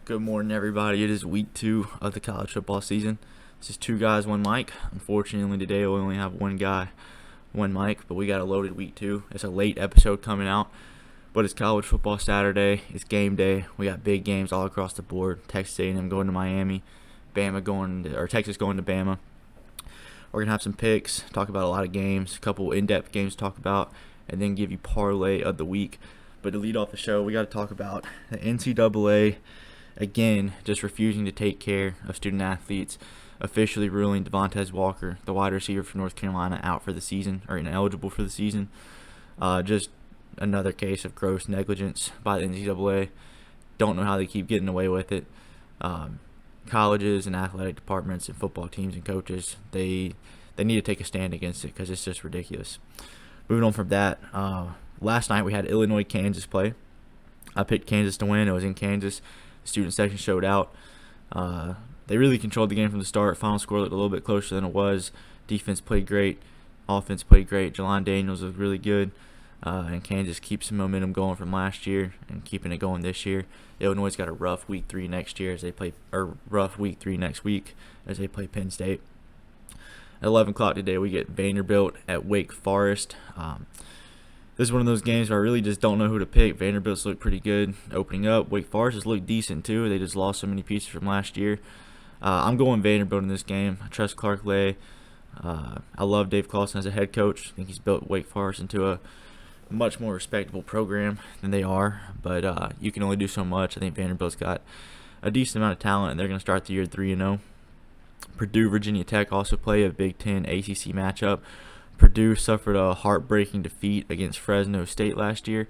Good morning, everybody. It is week 2 of the college football season. This is two guys, one mic. Unfortunately, today we only have one guy, one mic, but we got a loaded week 2. It's a late episode coming out, but it's college football Saturday. It's game day. We got big games all across the board. Texas A&M going to Miami, Texas going to Bama. We're gonna have some picks, talk about a lot of games, a couple in-depth games to talk about, and then give you parlay of the week. But to lead off the show, we got to talk about the NCAA. Again, just refusing to take care of student athletes, officially ruling Devontae Walker, the wide receiver from North Carolina, out for the season, or ineligible for the season. Just another case of gross negligence by the NCAA. Don't know how they keep getting away with it. Colleges and athletic departments and football teams and coaches, they need to take a stand against it because it's just ridiculous. Moving on from that, last night we had Illinois-Kansas play. I picked Kansas to win. It was in Kansas. The student section showed out. They really controlled the game from the start. Final score looked a little bit closer than it was. Defense played great. Offense played great. Jelon Daniels was really good. And Kansas keeps some momentum going from last year and keeping it going this year. Illinois got a rough week 3 next year as they play, or rough week 3 next week as they play Penn State. At 11 o'clock today, we get Vanderbilt at Wake Forest. This is one of those games where I really just don't know who to pick. Vanderbilt's looked pretty good opening up. Wake Forest has looked decent too. They just lost so many pieces from last year. I'm going Vanderbilt in this game. I trust Clark Lay. I love Dave Clawson as a head coach. I think he's built Wake Forest into a much more respectable program than they are. But you can only do so much. I think Vanderbilt's got a decent amount of talent, and they're going to start the year 3-0. Purdue, Virginia Tech also play a Big Ten ACC matchup. Purdue suffered a heartbreaking defeat against Fresno State last year.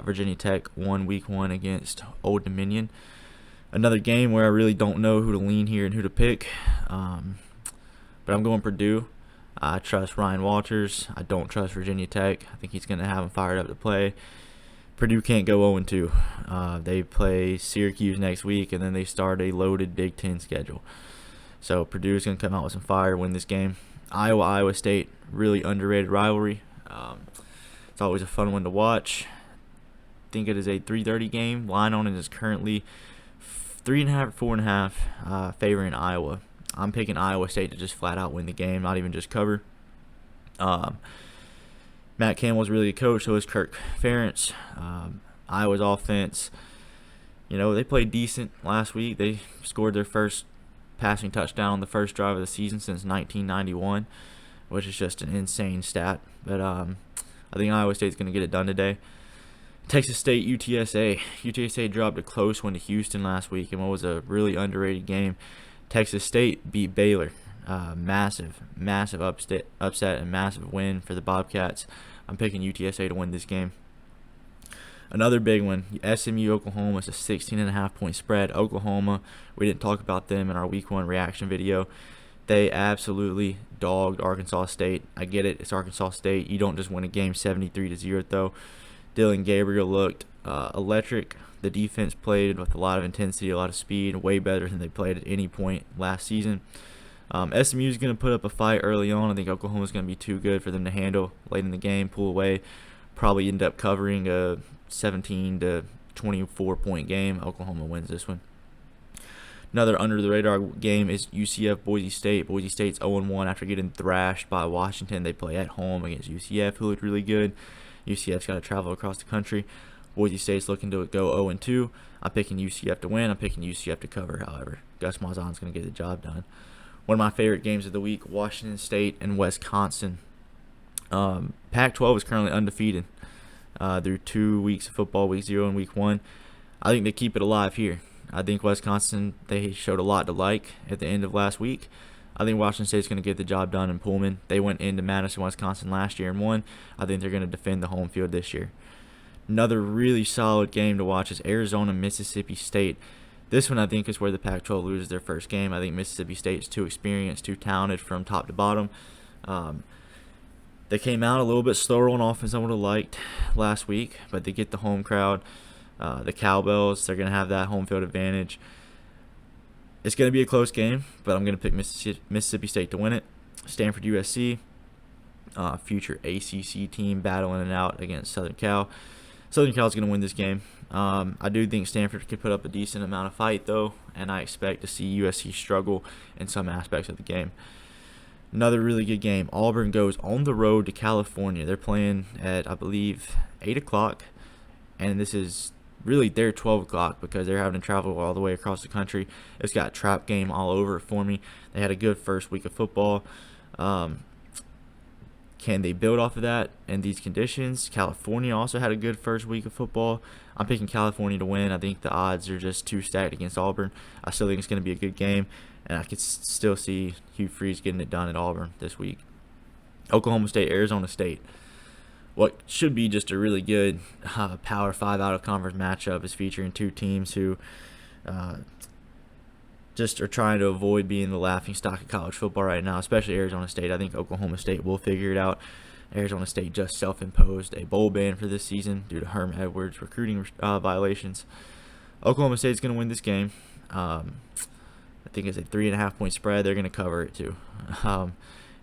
Virginia Tech won week 1 against Old Dominion. Another game where I really don't know who to lean here and who to pick. But I'm going Purdue. I trust Ryan Walters. I don't trust Virginia Tech. I think he's going to have them fired up to play. Purdue can't go 0-2. They play Syracuse next week, and then they start a loaded Big Ten schedule. So Purdue's going to come out with some fire, win this game. Iowa State, really underrated rivalry. It's always a fun one to watch. I think it is a 3:30 game. Line on it is currently 3.5 or 4.5, favoring Iowa. I'm picking Iowa State to just flat out win the game, not even just cover. Matt Campbell's really a coach, so is Kirk Ferentz. Iowa's offense, they played decent last week. They scored their first passing touchdown on the first drive of the season since 1991, which is just an insane stat. But I think Iowa State's going to get it done today. Texas State, UTSA. UTSA dropped a close one to Houston last week in what was a really underrated game. Texas State beat Baylor. Massive upset and massive win for the Bobcats. I'm picking UTSA to win this game. Another big one, SMU Oklahoma is a 16.5 point spread. Oklahoma, we didn't talk about them in our week 1 reaction video. They absolutely dogged Arkansas State. I get it, it's Arkansas State. You don't just win a game 73-0 though. Dylan Gabriel looked electric. The defense played with a lot of intensity, a lot of speed, way better than they played at any point last season. SMU is going to put up a fight early on. I think Oklahoma is going to be too good for them to handle late in the game, pull away, probably end up covering a 17 to 24 point game. Oklahoma wins this one. Another under the radar game is UCF Boise State. Boise State's 0-1 after getting thrashed by Washington. They play at home against UCF, who looked really good. UCF's got to travel across the country. Boise State's looking to go 0-2. I'm picking UCF to win. I'm picking UCF to cover, however. Gus Malzahn's going to get the job done. One of my favorite games of the week, Washington State and Wisconsin. Pac-12 is currently undefeated through 2 weeks of football, week 0 and week 1. I think they keep it alive here. I think Wisconsin, they showed a lot to like at the end of last week. I think Washington State's going to get the job done in Pullman. They went into Madison, Wisconsin last year and won. I think they're going to defend the home field this year. Another really solid game to watch is Arizona, Mississippi State. This one I think is where the Pac-12 loses their first game. I think Mississippi State's too experienced, too talented from top to bottom. They came out a little bit slower on offense than I would have liked last week, but they get the home crowd, the Cowbells. They're going to have that home field advantage. It's going to be a close game, but I'm going to pick Mississippi State to win it. Stanford, USC, future ACC team battling it out against Southern Cal. Southern Cal's going to win this game. I do think Stanford could put up a decent amount of fight, though, and I expect to see USC struggle in some aspects of the game. Another really good game. Auburn goes on the road to California. They're playing at, I believe, 8 o'clock, and this is really their 12 o'clock because they're having to travel all the way across the country. It's got trap game all over it for me. They had a good first week of football. Can they build off of that in these conditions? California also had a good first week of football. I'm picking California to win. I think the odds are just too stacked against Auburn. I still think it's going to be a good game, and I could still see Hugh Freeze getting it done at Auburn this week. Oklahoma State, Arizona State. What should be just a really good Power 5 out-of-conference matchup is featuring two teams who just are trying to avoid being the laughingstock of college football right now, especially Arizona State. I think Oklahoma State will figure it out. Arizona State just self-imposed a bowl ban for this season due to Herm Edwards' recruiting violations. Oklahoma State's going to win this game. I think it's a 3.5-point spread. They're going to cover it too.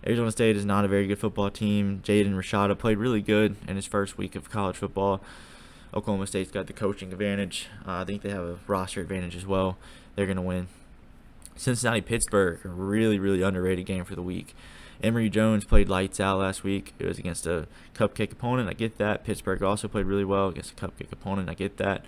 Arizona State is not a very good football team. Jaden Rashada played really good in his first week of college football. Oklahoma State's got the coaching advantage. I think they have a roster advantage as well. They're going to win. Cincinnati-Pittsburgh, a really, really underrated game for the week. Emory Jones played lights out last week. It was against a cupcake opponent. I get that. Pittsburgh also played really well against a cupcake opponent. I get that.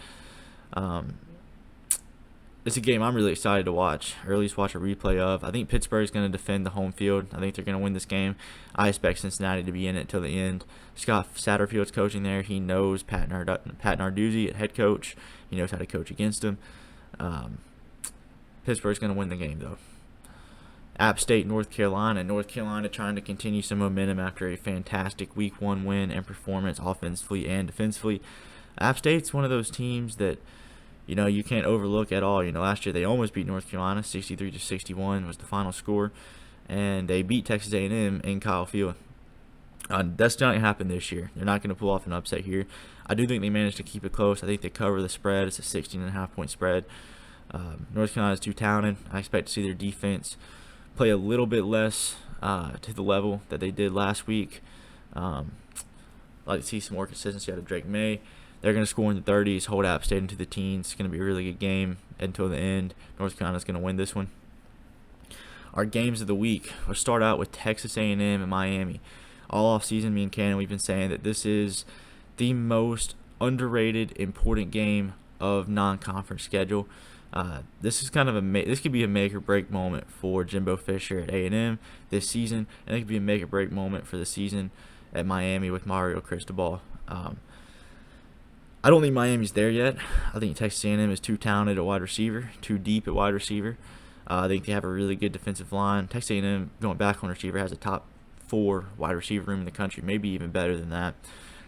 It's a game I'm really excited to watch, or at least watch a replay of. I think Pittsburgh's going to defend the home field. I think they're going to win this game. I expect Cincinnati to be in it till the end. Scott Satterfield's coaching there. He knows Pat Narduzzi at head coach. He knows how to coach against him. Pittsburgh's going to win the game, though. App State, North Carolina. North Carolina trying to continue some momentum after a fantastic Week 1 win and performance offensively and defensively. App State's one of those teams that, you can't overlook at all. Last year they almost beat North Carolina. 63-61 was the final score. And they beat Texas A&M in Kyle Field. That's not going to happen this year. They're not going to pull off an upset here. I do think they managed to keep it close. I think they cover the spread. It's a 16.5-point spread. North Carolina is too talented. I expect to see their defense play a little bit less to the level that they did last week. I'd like to see some more consistency out of Drake May. They're going to score in the 30s, hold App State into the teens. It's going to be a really good game until the end. North Carolina's going to win this one. Our games of the week. We'll start out with Texas A&M and Miami. All offseason, me and Cannon, we've been saying that this is the most underrated, important game of non-conference schedule. This is kind of this could be a make or break moment for Jimbo Fisher at A&M this season, and it could be a make or break moment for the season at Miami with Mario Cristobal. I don't think Miami's there yet. I think Texas A&M is too talented at wide receiver, too deep at wide receiver. I think they have a really good defensive line. Texas A&M, going back on receiver, has a top 4 wide receiver room in the country, maybe even better than that.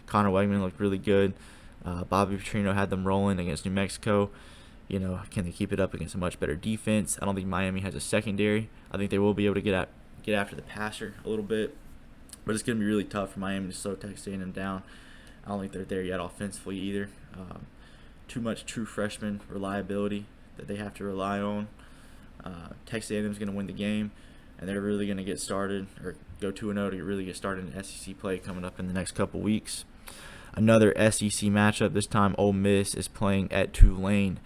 Connor Wegman looked really good. Bobby Petrino had them rolling against New Mexico. Can they keep it up against a much better defense? I don't think Miami has a secondary. I think they will be able to get after the passer a little bit, but it's going to be really tough for Miami to slow Texas A&M down. I don't think they're there yet offensively either. Too much true freshman reliability that they have to rely on. Texas A&M is going to win the game, and they're really going to get started or go 2-0 to really get started in SEC play coming up in the next couple weeks. Another SEC matchup. This time Ole Miss is playing at Tulane.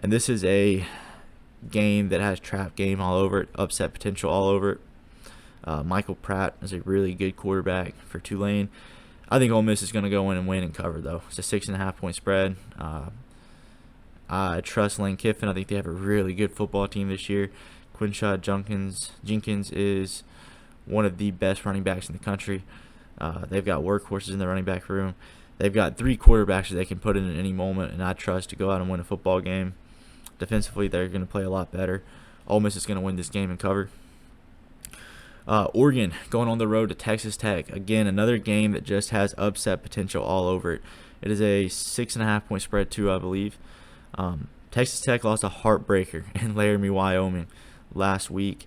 And this is a game that has trap game all over it, upset potential all over it. Michael Pratt is a really good quarterback for Tulane. I think Ole Miss is going to go in and win and cover, though. It's a 6.5-point spread. I trust Lane Kiffin. I think they have a really good football team this year. Quinshad Jenkins is one of the best running backs in the country. They've got workhorses in the running back room. They've got 3 quarterbacks that they can put in at any moment, and I trust to go out and win a football game. Defensively, they're going to play a lot better. Ole Miss is going to win this game and cover. Oregon going on the road to Texas Tech. Again, another game that just has upset potential all over it. It is a 6.5-point spread too, I believe. Texas Tech lost a heartbreaker in Laramie, Wyoming last week.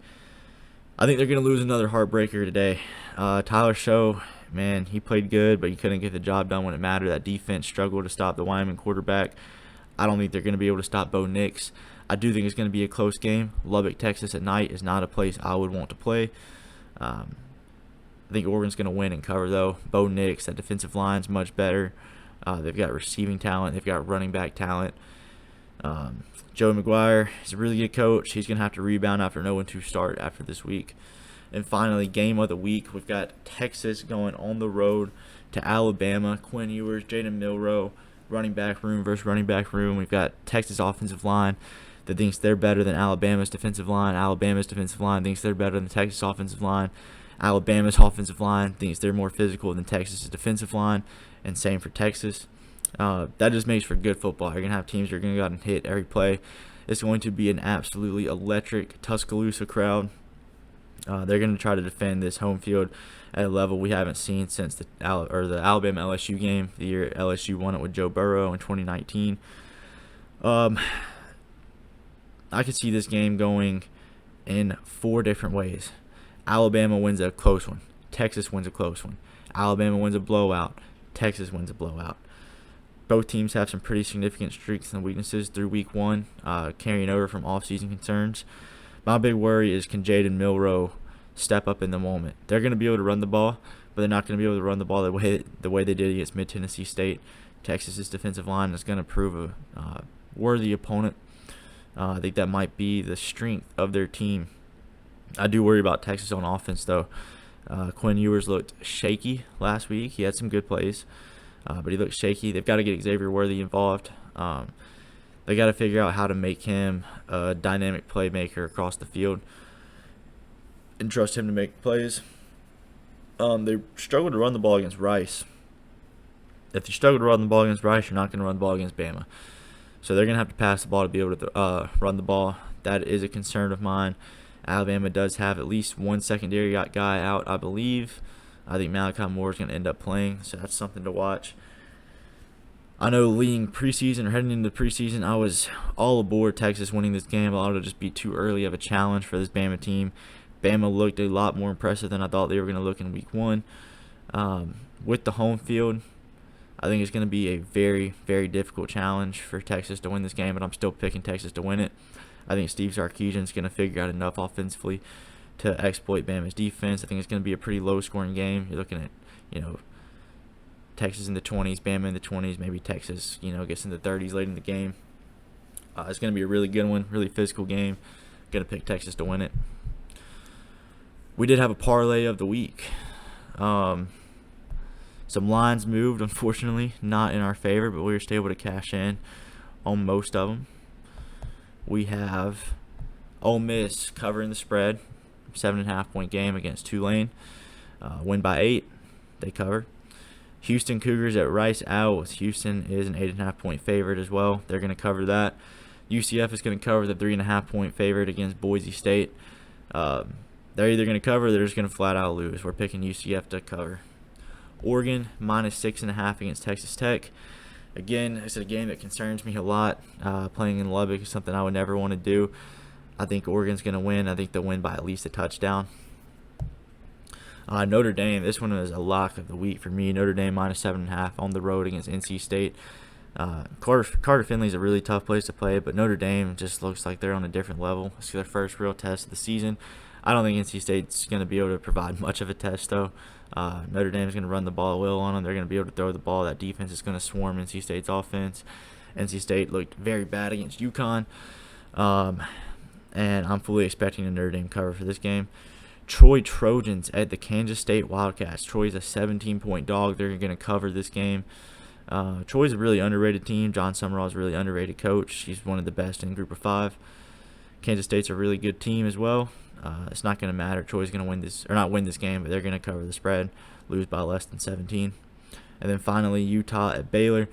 I think they're going to lose another heartbreaker today. Tyler Show, man, he played good, but he couldn't get the job done when it mattered. That defense struggled to stop the Wyoming quarterback. I don't think they're going to be able to stop Bo Nix. I do think it's going to be a close game. Lubbock, Texas at night is not a place I would want to play. I think Oregon's going to win and cover, though. Bo Nix, that defensive line's much better. They've got receiving talent. They've got running back talent. Joe McGuire is a really good coach. He's going to have to rebound after no 1-2 start after this week. And finally, game of the week, we've got Texas going on the road to Alabama. Quinn Ewers, Jaden Milroe, running back room versus running back room. We've got Texas offensive line that thinks they're better than Alabama's defensive line. Alabama's defensive line thinks they're better than Texas offensive line. Alabama's offensive line thinks they're more physical than Texas's defensive line, and same for Texas. That just makes for good football. You're going to have teams that are going to go out and hit every play. It's going to be an absolutely electric Tuscaloosa crowd. They're going to try to defend this home field at a level we haven't seen since the Alabama LSU game, the year LSU won it with Joe Burrow in 2019. I could see this game going in 4 different ways. Alabama wins a close one. Texas wins a close one. Alabama wins a blowout. Texas wins a blowout. Both teams have some pretty significant strengths and weaknesses through week 1, carrying over from off-season concerns. My big worry is, can Jaden Milroe step up in the moment? They're going to be able to run the ball, but they're not going to be able to run the ball the way they did against Mid-Tennessee State. Texas's defensive line is going to prove a worthy opponent. I think that might be the strength of their team. I do worry about Texas on offense, though. Quinn Ewers looked shaky last week. He had some good plays, but he looked shaky. They've got to get Xavier Worthy involved. They got to figure out how to make him a dynamic playmaker across the field and trust him to make plays. They struggled to run the ball against Rice. If you struggle to run the ball against Rice, you're not going to run the ball against Bama. So they're going to have to pass the ball to be able to run the ball. That is a concern of mine. Alabama does have at least one secondary guy out, I believe. I think Malachi Moore is going to end up playing, so that's something to watch. I know leading preseason or heading into preseason, I was all aboard Texas winning this game. I thought it would just be too early of a challenge for this Bama team. Bama looked a lot more impressive than I thought they were going to look in week 1. With the home field, I think it's going to be a very, very difficult challenge for Texas to win this game, but I'm still picking Texas to win it. I think Steve Sarkisian is going to figure out enough offensively to exploit Bama's defense. I think it's going to be a pretty low-scoring game. You're looking at, Texas in the 20s, Bama in the 20s, maybe Texas, gets in the 30s late in the game. It's going to be a really good one, really physical game. Going to pick Texas to win it. We did have a parlay of the week. Some lines moved, unfortunately, not in our favor, but we were still able to cash in on most of them. We have Ole Miss covering the spread, 7.5-point game against Tulane. Win by 8, they cover. Houston Cougars at Rice out. Houston is an 8.5-point favorite as well. They're going to cover that. UCF is going to cover the 3.5-point favorite against Boise State. They're either going to cover or they're just going to flat out lose. We're picking UCF to cover. Oregon minus 6.5 against Texas Tech. Again, it's a game that concerns me a lot. Playing in Lubbock is something I would never want to do. I think Oregon's going to win. I think they'll win by at least a touchdown. Notre Dame, this one is a lock of the week for me. Notre Dame minus 7.5 on the road against NC State. Carter Finley's a really tough place to play, but Notre Dame just looks like they're on a different level. It's their first real test of the season. I don't think NC State's going to be able to provide much of a test, though. Notre Dame's going to run the ball well on them. They're going to be able to throw the ball. That defense is going to swarm NC State's offense. NC State looked very bad against UConn. And I'm fully expecting a Notre Dame cover for this game. Troy Trojans at the Kansas State Wildcats. Troy's a 17-point dog. They're going to cover this game. Troy's a really underrated team. John Summerall's a really underrated coach. He's one of the best in Group of 5. Kansas State's a really good team as well. It's not going to matter. Troy's going to win this, or not win this game, but they're going to cover the spread, lose by less than 17. And then finally, Utah at Baylor.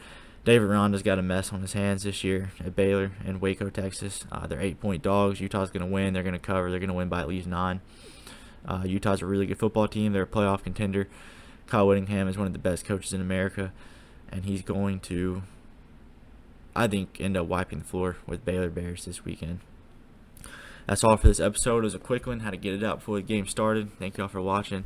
David Ronda's got a mess on his hands this year at Baylor and Waco, Texas. They're 8-point dogs. Utah's going to win. They're going to cover. They're going to win by at least 9. Utah's a really good football team. They're a playoff contender. Kyle Whittingham is one of the best coaches in America, and he's going to, I think, end up wiping the floor with Baylor Bears this weekend. That's all for this episode. It was a quick one. Had to get it out before the game started. Thank y'all for watching.